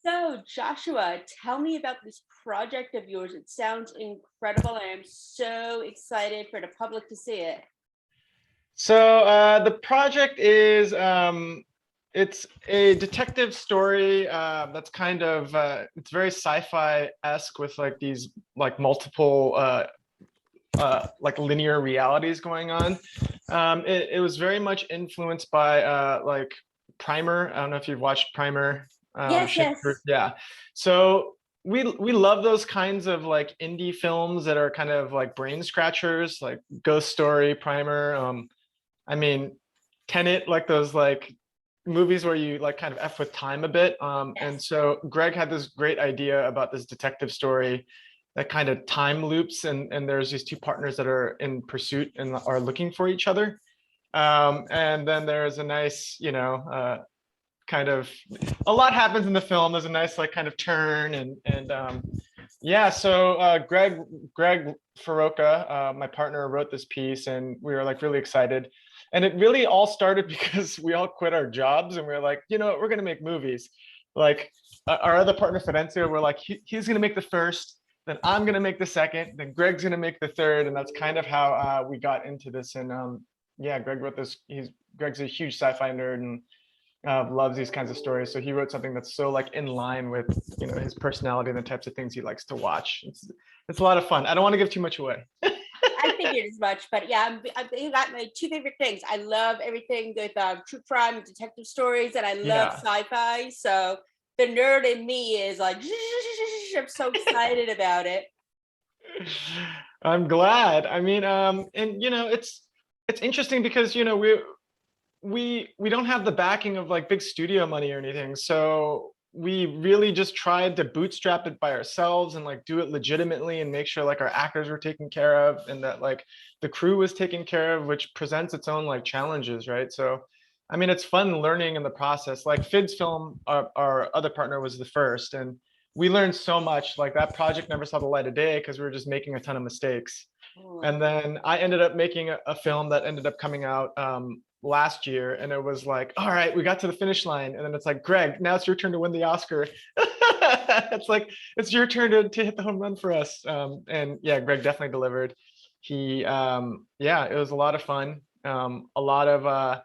So, Joshua, tell me about this project of yours. It sounds incredible. I am so excited for the public to see it. So the project is it's a detective story that's kind of it's very sci-fi-esque with like these like multiple like linear realities going on. It was very much influenced by like Primer. I don't know if you've watched Primer. Yes, Shakespeare. yes. Yeah. So we love those kinds of like indie films that are kind of like brain scratchers, like Ghost Story, Primer. I mean, Tenet, like those like movies where you like kind of F with time a bit. And Yes. so Greg had this great idea about this detective story that kind of time loops, and there's these two partners that are in pursuit and are looking for each other. And then there's a nice, kind of a lot happens in the film. There's a nice like kind of turn and yeah. So Greg Faroka, my partner, wrote this piece, and we were like really excited. And it really all started because we all quit our jobs and we were like, we're gonna make movies. Like our other partner Fidencio, we're like, he's gonna make the first, then I'm gonna make the second, then Greg's gonna make the third, and that's kind of how we got into this. And yeah, Greg wrote this. Greg's a huge sci-fi nerd and loves these kinds of stories. So he wrote something that's so like in line with his personality and the types of things he likes to watch. It's a lot of fun. I don't want to give too much away. I figured as much, but yeah, I got my two favorite things. I love everything with true crime and detective stories, and I love Yeah. sci-fi. So the nerd in me is like, I'm so excited about it. I'm glad. I mean, and it's interesting because we don't have the backing of like big studio money or anything. So we really just tried to bootstrap it by ourselves and like do it legitimately and make sure like our actors were taken care of and that like the crew was taken care of, which presents its own like challenges, right? So I mean, it's fun learning in the process. Like Fid's film, our other partner was the first, and we learned so much. Like that project never saw the light of day because we were just making a ton of mistakes. Oh. And then I ended up making a film that ended up coming out last year, and it was like, all right, we got to the finish line, and then it's like, Greg, now it's your turn to win the Oscar. It's like it's your turn to hit the home run for us. And yeah, Greg definitely delivered. Yeah, it was a lot of fun. A lot of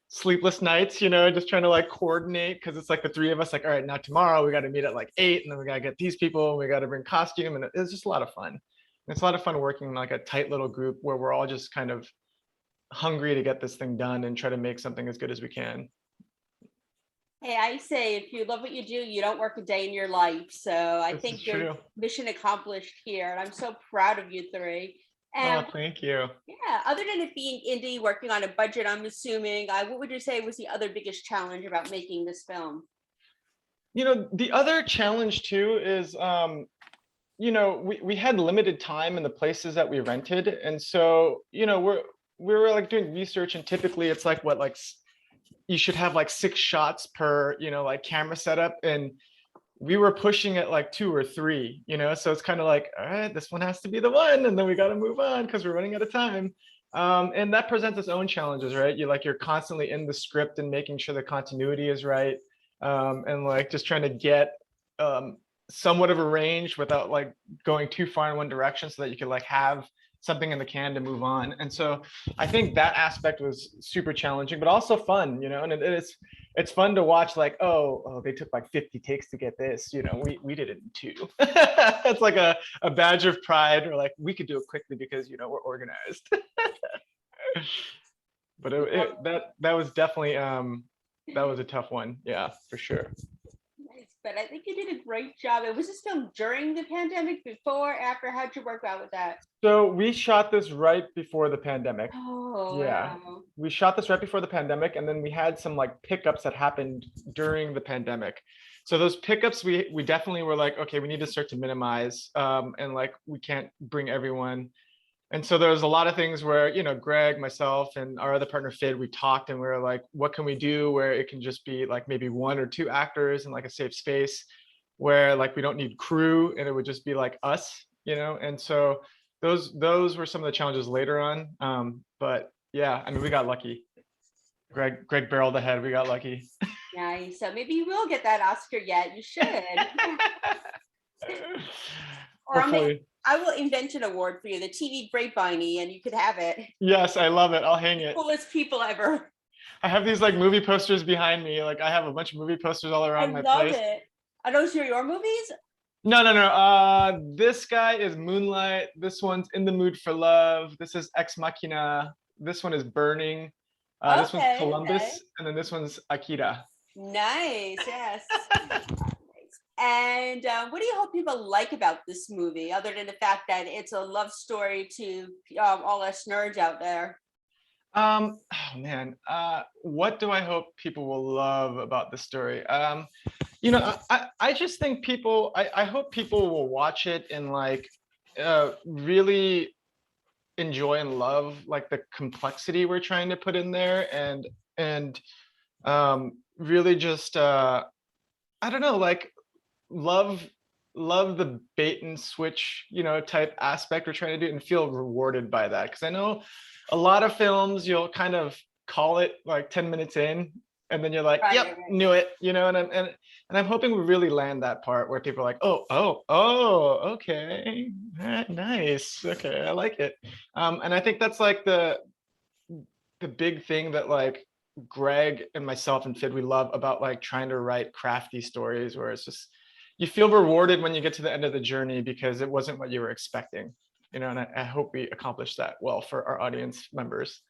sleepless nights, just trying to like coordinate because it's like the three of us, like, all right, now tomorrow we got to meet at like 8, and then we got to get these people, and we got to bring costume, and it's just a lot of fun. It's a lot of fun working in like a tight little group where we're all just kind of hungry to get this thing done and try to make something as good as we can. Hey, I say if you love what you do, you don't work a day in your life. So I This is think you're true. mission accomplished here. And I'm so proud of you three. Oh, And thank you. yeah, other than it being indie, working on a budget, I'm assuming, what would you say was the other biggest challenge about making this film? The other challenge too is we had limited time in the places that we rented, and so we were like doing research, and typically it's like what, like you should have like 6 shots per like camera setup, and we were pushing it like 2 or 3, so it's kind of like, all right, this one has to be the one, and then we got to move on because we're running out of time. And that presents its own challenges, right? You're constantly in the script and making sure the continuity is right, and like just trying to get um, somewhat of a range without like going too far in one direction so that you could like have something in the can to move on. And so I think that aspect was super challenging, but also fun, and it's fun to watch, like, oh, they took like 50 takes to get this, we did it in 2. It's like a badge of pride, or like we could do it quickly because we're organized. But that was definitely that was a tough one, yeah, for sure. Nice, but I think you did a great job. It was this filmed during the pandemic, before, after? How'd you work out with that? So we shot this right before the pandemic. Oh, Yeah, wow. we shot this right before the pandemic, and then we had some like pickups that happened during the pandemic. So those pickups, we definitely were like, okay, we need to start to minimize, and like we can't bring everyone. And so there was a lot of things where Greg, myself, and our other partner Fid, we talked, and we were like, what can we do where it can just be like maybe 1 or 2 actors in like a safe space, where like we don't need crew and it would just be like us. And so those were some of the challenges later on. But yeah, I mean, we got lucky. Greg barreled ahead. We got lucky. Nice. So maybe you will get that Oscar yet. You should. Or Hopefully. I will invent an award for you, the TV Grapevine, and you could have it. Yes, I love it. I'll hang it. Coolest people ever. I have these like movie posters behind me. Like I have a bunch of movie posters all I around my love place. it. Are those your movies? No. This guy is Moonlight. This one's In the Mood for Love. This is Ex Machina. This one is Burning. This one's Okay, Columbus, okay. and then this one's Akira. Nice. Yes. And what do you hope people like about this movie, other than the fact that it's a love story to all us nerds out there? Oh man, what do I hope people will love about the story? I just think I hope people will watch it and like really enjoy and love like the complexity we're trying to put in there, and really just I don't know, like love the bait and switch, type aspect we're trying to do and feel rewarded by that. Because I know a lot of films you'll kind of call it like 10 minutes in and then you're like, Right, yep, right. knew it, and I'm hoping we really land that part where people are like, oh, okay, nice, okay, I like it. And I think that's like the big thing that like Greg and myself and Fid we love about like trying to write crafty stories where it's just you feel rewarded when you get to the end of the journey because it wasn't what you were expecting, and I hope we accomplish that well for our audience members.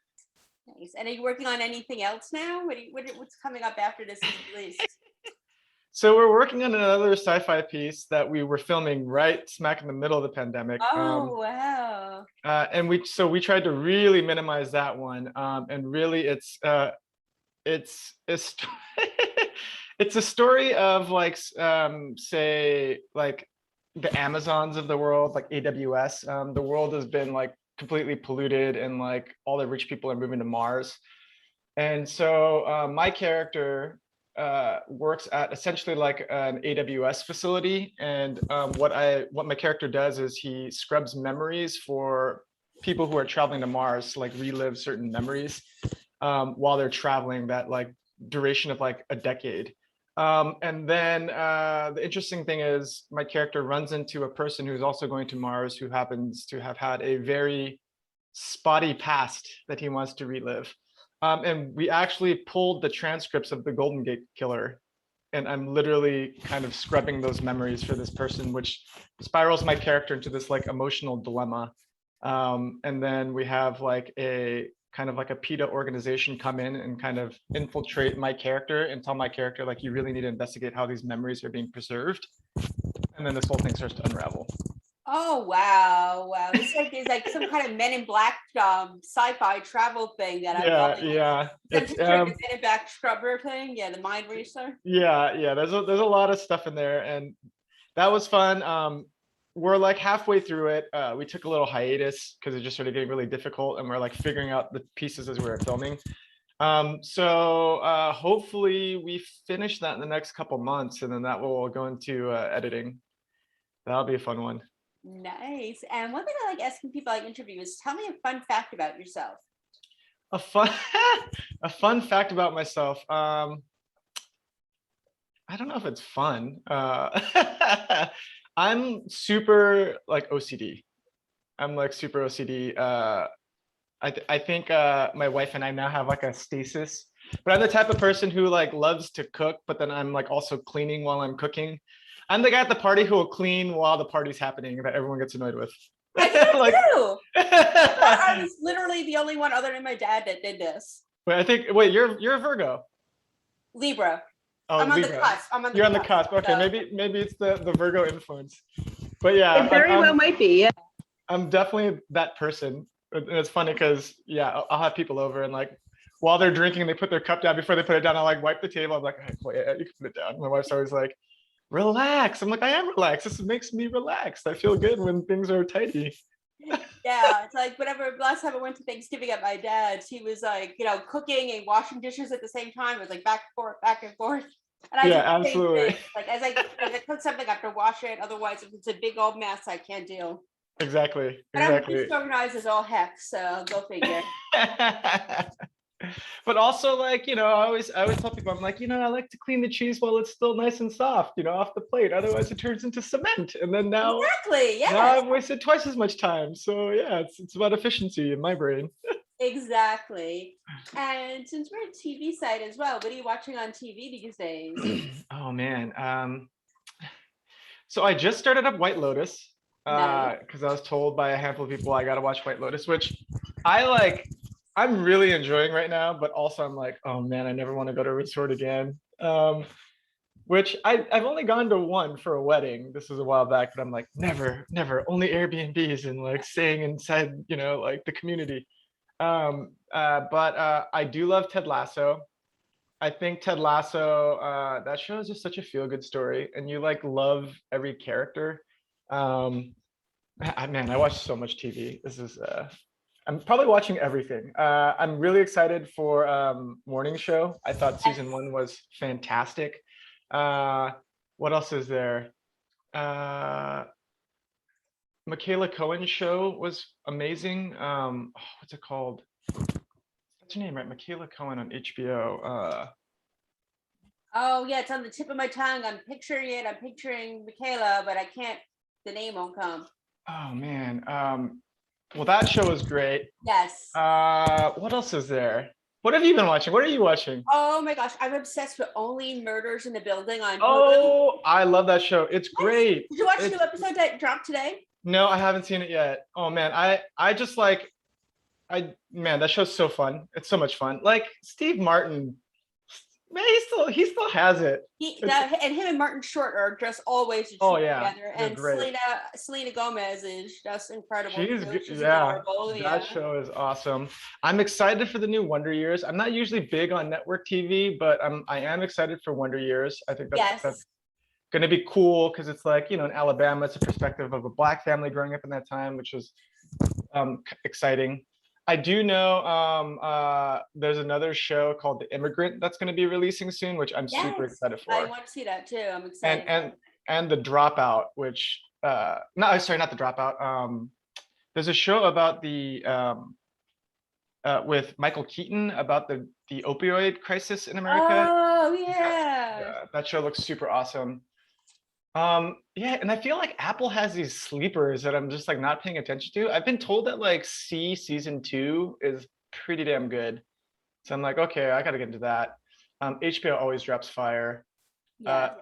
Nice. And are you working on anything else now? What's coming up after this is released? So we're working on another sci-fi piece that we were filming right smack in the middle of the pandemic. Oh, wow. And we tried to really minimize that one. And really it's it's a story of like say like the Amazons of the world, like AWS. The world has been like completely polluted and like all the rich people are moving to Mars. And so my character works at essentially like an AWS facility. And what my character does is he scrubs memories for people who are traveling to Mars to like relive certain memories while they're traveling that like duration of like a decade. And then the interesting thing is my character runs into a person who's also going to Mars who happens to have had a very spotty past that he wants to relive. And we actually pulled the transcripts of the Golden Gate Killer. And I'm literally kind of scrubbing those memories for this person, which spirals my character into this like emotional dilemma. And then we have like a kind of like a PETA organization come in and kind of infiltrate my character and tell my character like you really need to investigate how these memories are being preserved. And then this whole thing starts to unravel. Oh, wow. It's like some kind of Men in Black sci-fi travel thing that I'm loving. Yeah. It's the Men in Black scrubber thing. Yeah, the mind racer. Yeah. There's a lot of stuff in there, and that was fun. We're like halfway through it. We took a little hiatus because it just started getting really difficult, and we're like figuring out the pieces as we were filming. So hopefully we finish that in the next couple months, and then that will go into editing. That'll be a fun one. Nice. And one thing I like asking people I interview is tell me a fun fact about yourself. A fun a fun fact about myself. I don't know if it's fun. I'm super like OCD. I'm like super OCD. I think my wife and I now have like a stasis, but I'm the type of person who like loves to cook, but then I'm like also cleaning while I'm cooking. I'm the guy at the party who will clean while the party's happening that everyone gets annoyed with. I do like, too. I was literally the only one other than my dad that did this. Wait, you're a Virgo. Libra. Oh, I'm on Libra. the cusp. You're on the cusp. Okay, so. maybe it's the Virgo influence. But yeah, it very well might be. Yeah. I'm definitely that person. And it's funny because yeah, I'll have people over and like while they're drinking, they put their cup down. Before they put it down, I'll like wipe the table. I'm like, hey, wait, you can put it down. My wife's always like, relax. I'm like, I am relaxed. This makes me relaxed. I feel good when things are tidy. Yeah, it's like whatever. Last time I went to Thanksgiving at my dad's, he was like, cooking and washing dishes at the same time. It was like back and forth. And I absolutely. Like as I cook something, I have to wash it. Otherwise, if it's a big old mess, I can't deal. Exactly. But I'm disorganized as all heck, so go figure. But also, like, I always tell people, I'm like, I like to clean the cheese while it's still nice and soft, off the plate. Otherwise, it turns into cement, and then Exactly. now Yes. I've wasted twice as much time. So yeah, it's about efficiency in my brain. Exactly. And since we're a TV site as well, what are you watching on TV these days? Oh man. So I just started up White Lotus Nice. because I was told by a handful of people I gotta watch White Lotus, which I like. I'm really enjoying right now, but also I'm like, oh man, I never want to go to a resort again. Which I've only gone to one for a wedding. This was a while back, but I'm like, never, never, only Airbnbs and like staying inside, like the community. But I do love Ted Lasso. I think Ted Lasso, that show is just such a feel-good story, and you like love every character. Um, man, I watch so much TV. I'm probably watching everything. I'm really excited for Morning Show. I thought season Yes. one was fantastic. Uh, what else is there? Uh, Michaela Cohen's show was amazing. What's it called? What's her name, right? Michaela Cohen on HBO. Oh yeah, it's on the tip of my tongue. I'm picturing it. I'm picturing Michaela, but I can't. The name won't come. Oh man. Well, that show was great. Yes. What else is there? What have you been watching? What are you watching? Oh my gosh, I'm obsessed with Only Murders in the Building on Hulu. Oh, I love that show. It's Yes. great. Did you watch the It's new episode that dropped today? No, I haven't seen it yet. Oh man, I just like man, that show's so fun. It's so much fun. Like Steve Martin, man, he still has it. And him and Martin Short are just always Oh yeah, together. they're And great. Selena Gomez is just incredible. She's Too. good. She's Yeah, adorable. that Yeah. show is awesome. I'm excited for the new Wonder Years. I'm not usually big on network TV, but I am excited for Wonder Years. I think that's Yes. going to be cool because it's like, in Alabama, it's a perspective of a Black family growing up in that time, which was exciting. I do know there's another show called The Immigrant that's going to be releasing soon, which I'm super Yes. excited I for. want to see that too. I'm And excited. and The Dropout, which no, sorry, not The Dropout. There's a show about the with Michael Keaton about the opioid crisis in America. Oh Yeah, yeah. that show looks super awesome. Yeah, and I feel like Apple has these sleepers that I'm just like not paying attention to. I've been told that like season 2 is pretty damn good. So I'm like, okay, I gotta get into that. HBO always drops fire. Yeah.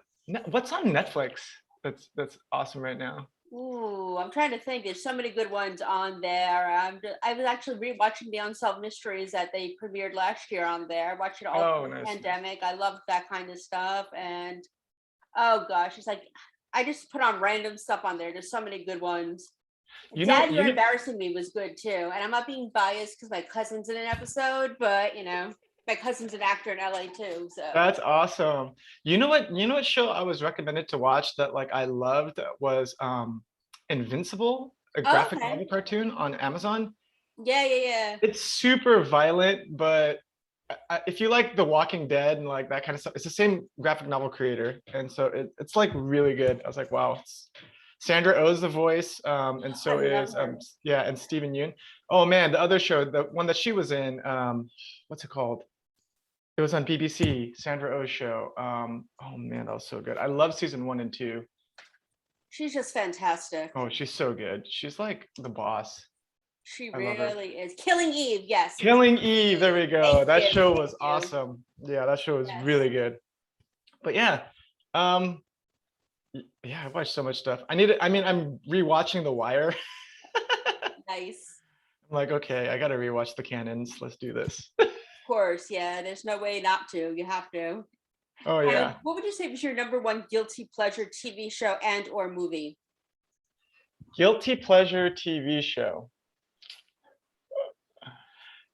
What's on Netflix that's awesome right now? Ooh, I'm trying to think. There's so many good ones on there. I was actually rewatching the Unsolved Mysteries that they premiered last year on there. I watched it all Oh, through the nice. pandemic. I loved that kind of stuff. And oh gosh, it's like I just put on random stuff on there. There's so many good ones. Dad, You're Embarrassing Me was good too. And I'm not being biased because my cousin's in an episode, but my cousin's an actor in LA too. So That's awesome. You know what show I was recommended to watch that like I loved was Invincible, a graphic okay. novel cartoon on Amazon. Yeah. It's super violent, but if you like The Walking Dead and like that kind of stuff, it's the same graphic novel creator, and so it's like really good. I was like, wow. Sandra Oh's the voice, and so I love is her. yeah, and Stephen Yoon. Oh man, the other show, the one that she was in, what's it called? It was on BBC, Sandra Oh's show. Oh man, that was so good. I love season 1 and 2. She's just fantastic. Oh, she's so good. She's like the boss. She I love her. really is. Killing Eve, yes. Killing Eve, there we go. Thank That you. show Thank was you. awesome. Yeah, that show was Yes. really good. But yeah, um, yeah, I watched so much stuff. I'm rewatching The Wire. Nice. I'm like, okay, I gotta rewatch the canons. Let's do this. Of course, yeah. There's no way not to. You have to. Oh yeah. What would you say was your number one guilty pleasure TV show and or movie? Guilty pleasure TV show.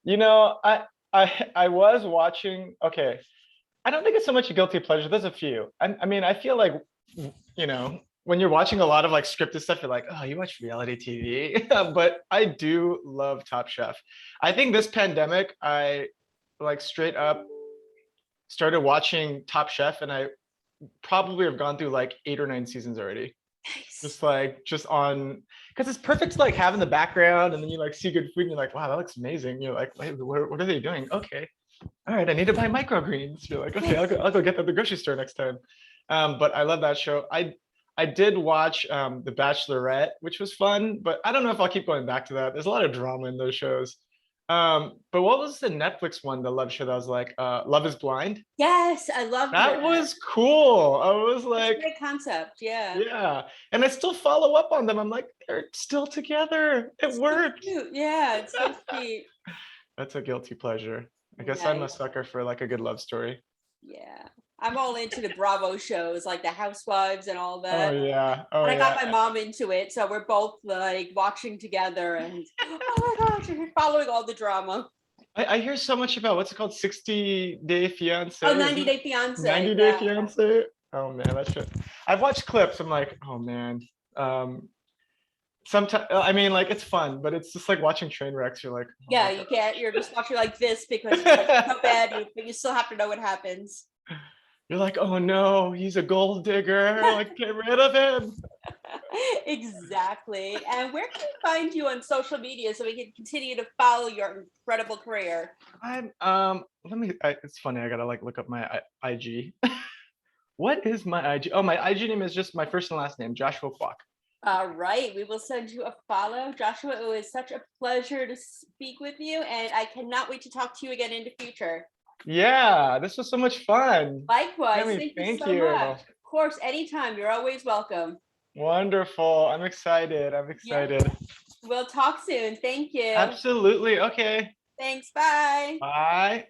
I was watching. Okay, I don't think it's so much a guilty pleasure. There's a few. I feel like, when you're watching a lot of like scripted stuff, you're like, oh, you watch reality TV. But I do love Top Chef. I think this pandemic, I like straight up started watching Top Chef, and I probably have gone through like 8 or 9 seasons already. Nice. Just on, because it's perfect to like have in the background, and then you like see good food and you're like, wow, that looks amazing. You're like, wait, what are they doing? Okay. all right, I need to buy microgreens. You're like, okay, I'll go get them at the grocery store next time. But I love that show. I did watch The Bachelorette, which was fun, but I don't know if I'll keep going back to that. There's a lot of drama in those shows. But what was the Netflix one, the love show that was like Love is Blind? Yes, I loved That was cool. I was It's a like, great concept. Yeah. yeah. And I still follow up on them. I'm like, they're still together. It It's so worked. cute. Yeah, it's so sweet. That's a guilty pleasure. I guess I'm a Nice. sucker for like a good love story. Yeah. I'm all into the Bravo shows, like the Housewives and all Oh that. yeah. Oh And I got yeah. my mom into it, so we're both like watching together and oh my gosh, we're following all the drama. I hear so much about what's it called? 60-Day Fiance. Oh, Isn't 90 it? Day Fiance. 90-Day Yeah. Fiance. Oh man, that shit. I've watched clips. I'm like, oh man. Sometimes I mean like it's fun, but it's just like watching train wrecks. You're like, oh Yeah, my you God. can't, you're just watching like this because it's like so bad, but you still have to know what happens. You're like, oh no, he's a gold digger. Like, get rid of him. Exactly. And where can we find you on social media so we can continue to follow your incredible career? I'm it's funny, I gotta like look up my IG. What is my IG? Oh, my IG name is just my first and last name, Joshua Kwok. All right, we will send you a follow. Joshua, it was such a pleasure to speak with you, and I cannot wait to talk to you again in the future. Yeah, this was so much fun. Likewise, Tammy, thank you thank so you. much. Of course, anytime, you're always welcome. Wonderful. I'm excited. I'm Yeah, excited. we'll talk soon. Thank you. Absolutely. Okay. Thanks, bye. Bye.